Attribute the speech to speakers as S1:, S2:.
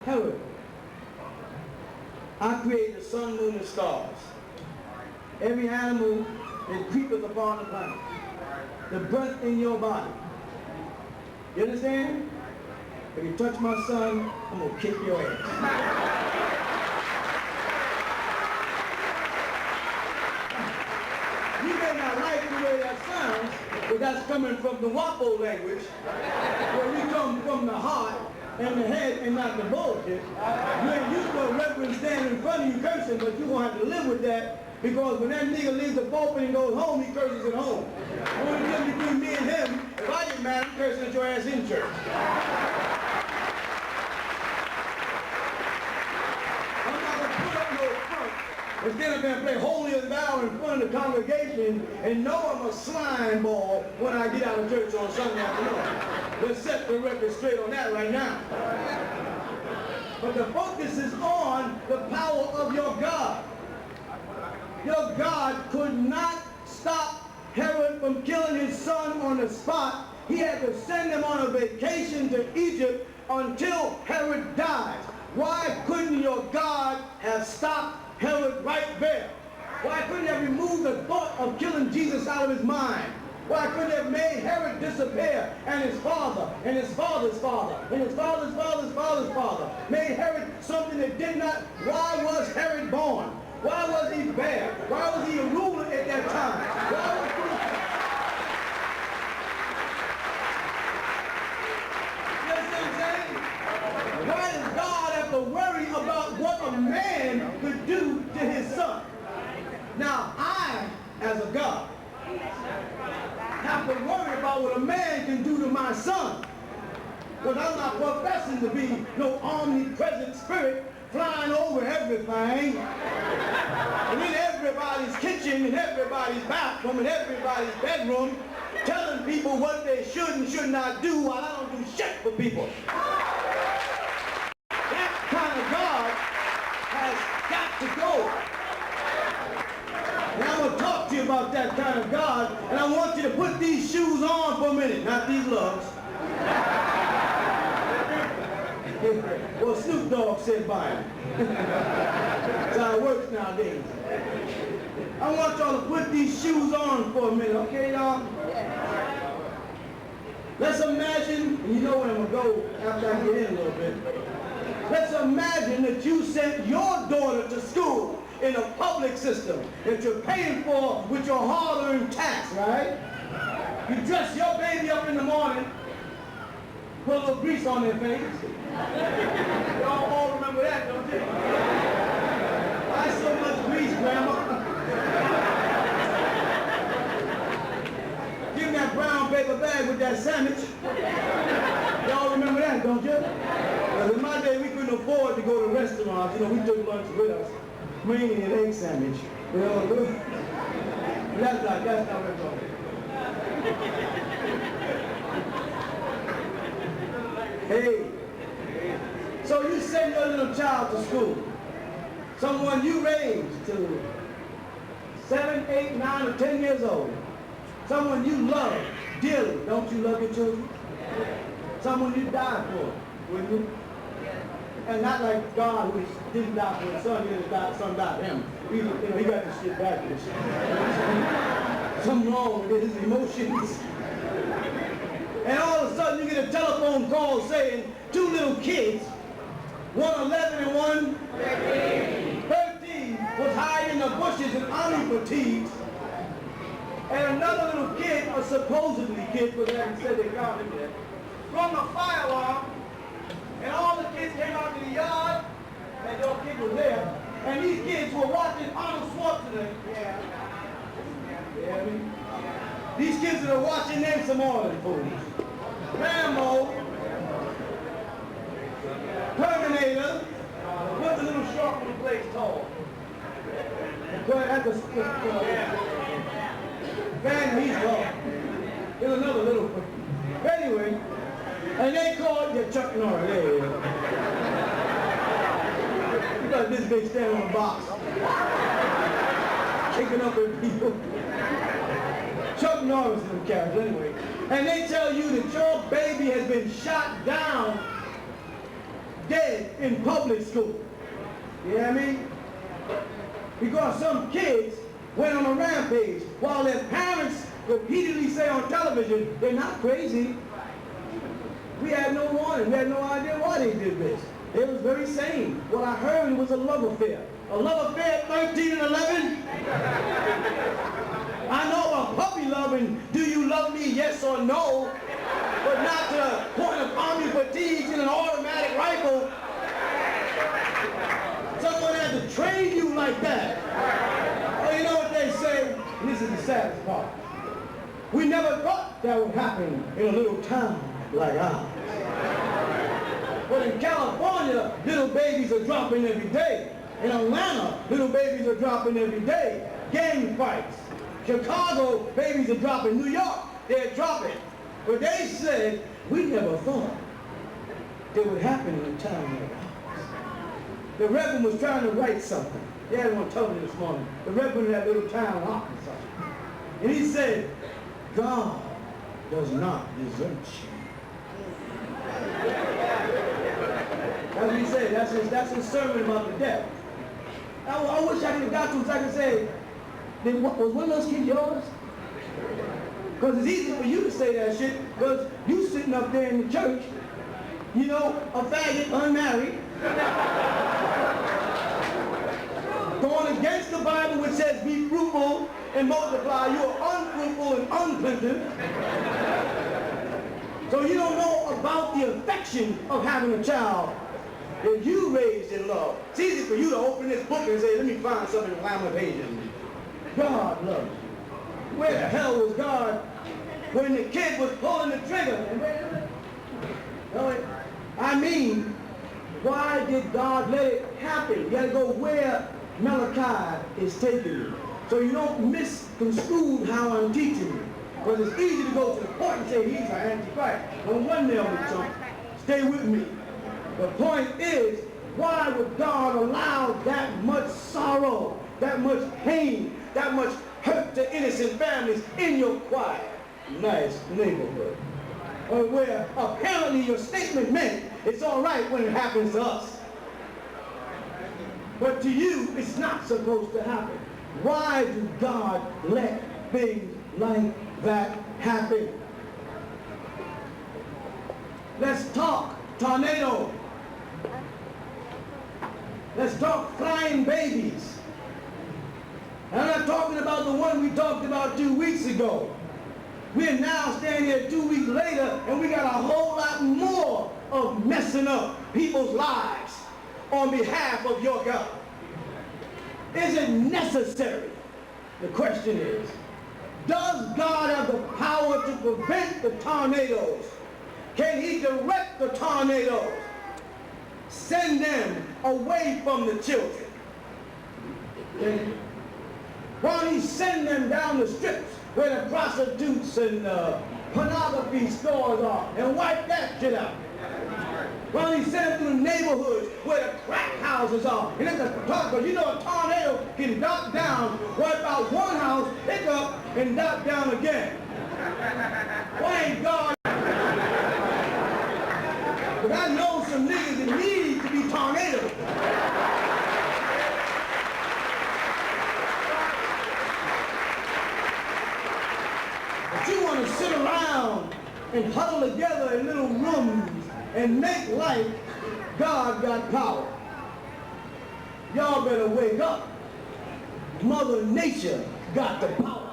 S1: Herod, I created the sun, moon, and stars. Every animal that creepeth upon the planet. The breath in your body. You understand? If you touch my son, I'm going to kick your ass. You may not like the way that sounds, but that's coming from the Wapo language, where we come from the heart and the head and not the bullshit. You ain't used to a reverend standing in front of you cursing, but you're going to have to live with that, because when that nigga leaves the pulpit and goes home, he curses at home. The only difference between me and him, if I get mad, I'm cursing at your ass in church. I'm not going to put up no front and stand up there and play holier than thou in front of the congregation and know I'm a slime ball when I get out of church on Sunday afternoon. Let's set the record straight on that right now. But the focus is on the power of your God. Your God could not stop Herod from killing his son on the spot. He had to send him on a vacation to Egypt until Herod died. Why couldn't your God have stopped Herod right there? Why couldn't he have removed the thought of killing Jesus out of his mind? Why couldn't he have made Herod disappear, and his father, and his father's father, and his father's father's father's father? Made Herod something that did not. Why was Herod born? Why was he bad? Why was he a ruler at that time? Why was he... You understand what I'm saying? Why does God have to worry about what a man could do to his son? Now, I, as a God, have to worry about what a man can do to my son. Because I'm not professing to be no omnipresent spirit flying over everything, and in everybody's kitchen, and everybody's bathroom, and everybody's bedroom, telling people what they should and should not do while I don't do shit for people. That kind of God has got to go. And I'm going to talk to you about that kind of God, and I want you to put these shoes on for a minute, not these lugs. Well, Snoop Dogg said buy him. That's how it works nowadays. I want y'all to put these shoes on for a minute, okay, y'all? Let's imagine, and you know where I'm going to go after I get in a little bit. Let's imagine that you sent your daughter to school in a public system that you're paying for with your hard-earned tax, right? You dress your baby up in the morning, put a little grease on their face. Y'all all remember that, don't you? Why so much grease, Grandma? Give me that brown paper bag with that sandwich. Y'all remember that, don't you? Because in my day, we couldn't afford to go to restaurants. You know, we took lunch with us, mainly an egg sandwich. You know, that's not what I'm talking. Hey, so you send your little child to school, someone you raised to 7, 8, 9, or 10 years old, someone you love dearly. Don't you love your children? Someone you died for, wouldn't you? And not like God, who didn't die for his son, the son died for him. He got this shit backwards. Something wrong with his emotions. And all of a sudden you get a telephone call saying 2 little kids, one 11 and one 13, was hiding in the bushes in army fatigues. And another little kid, or supposedly kid, because they haven't said they found him yet, from a fire alarm, and all the kids came out to the yard, and your kid was there, and these kids were watching Arnold Schwarzenegger. Yeah, I mean, these kids that are watching them some more than fools. Rambo, Terminator, what's the little short one who plays tall? Van, he's tall. There's another little one. Anyway, and they called you Chuck Norris. There you go. You got this big stand on a box. Kicking up at people. Chuck Norris is the character anyway. And they tell you that your baby has been shot down dead in public school. You know what I mean? Because some kids went on a rampage while their parents repeatedly say on television, they're not crazy. We had no warning. We had no idea why they did this. They was very sane. What I heard was a love affair. A love affair at 13 and 11? I know a puppy loving, do you love me, yes or no, but not to the point of army fatigues and an automatic rifle. Someone had to train you like that. Oh, you know what they say? And this is the saddest part. We never thought that would happen in a little town like ours. But in California, little babies are dropping every day. In Atlanta, little babies are dropping every day. Gang fights. Chicago, babies are dropping. New York, they're dropping. But they said, we never thought it would happen in a town like ours. The Reverend was trying to write something. They had one told me this morning. The Reverend in that little town in Arkansas. And he said, God does not desert you. That's what he said. That's his sermon about the death. I wish I could have got to him so I could say, was one of those kids yours? Because it's easy for you to say that shit, because you sitting up there in the church, you know, a faggot, unmarried, going against the Bible which says be fruitful and multiply. You are unfruitful and unpleasant. So you don't know about the affection of having a child that you raised in love. It's easy for you to open this book and say, let me find something in Lamentations. God loves you. Where the hell was God when the kid was pulling the trigger? I mean, why did God let it happen? You gotta go where Malachi is taking you. So you don't misconstrue how I'm teaching you. Because it's easy to go to the point and say he's an antichrist. On one nail with chunk. Stay with me. The point is, why would God allow that much sorrow, that much pain, that much hurt to innocent families in your quiet, nice neighborhood? Where apparently your statement meant it's all right when it happens to us. But to you, it's not supposed to happen. Why do God let things like that happen? Let's talk tornado. Let's talk flying babies. And I'm not talking about the one we talked about 2 weeks ago. We're now standing here 2 weeks later and we got a whole lot more of messing up people's lives on behalf of your God. Is it necessary? The question is, does God have the power to prevent the tornadoes? Can he direct the tornadoes? Send them away from the children. Okay? Why don't he send them down the strips where the prostitutes and pornography stores are and wipe that shit out? Why don't he send them to the neighborhoods where the crack houses are? And let the because you know a tornado can knock down, wipe out one house, pick up, and knock down again. Why ain't God? But I know some niggas that need to be tornadoes. But you want to sit around and huddle together in little rooms and make like God got power. Y'all better wake up. Mother Nature got the power.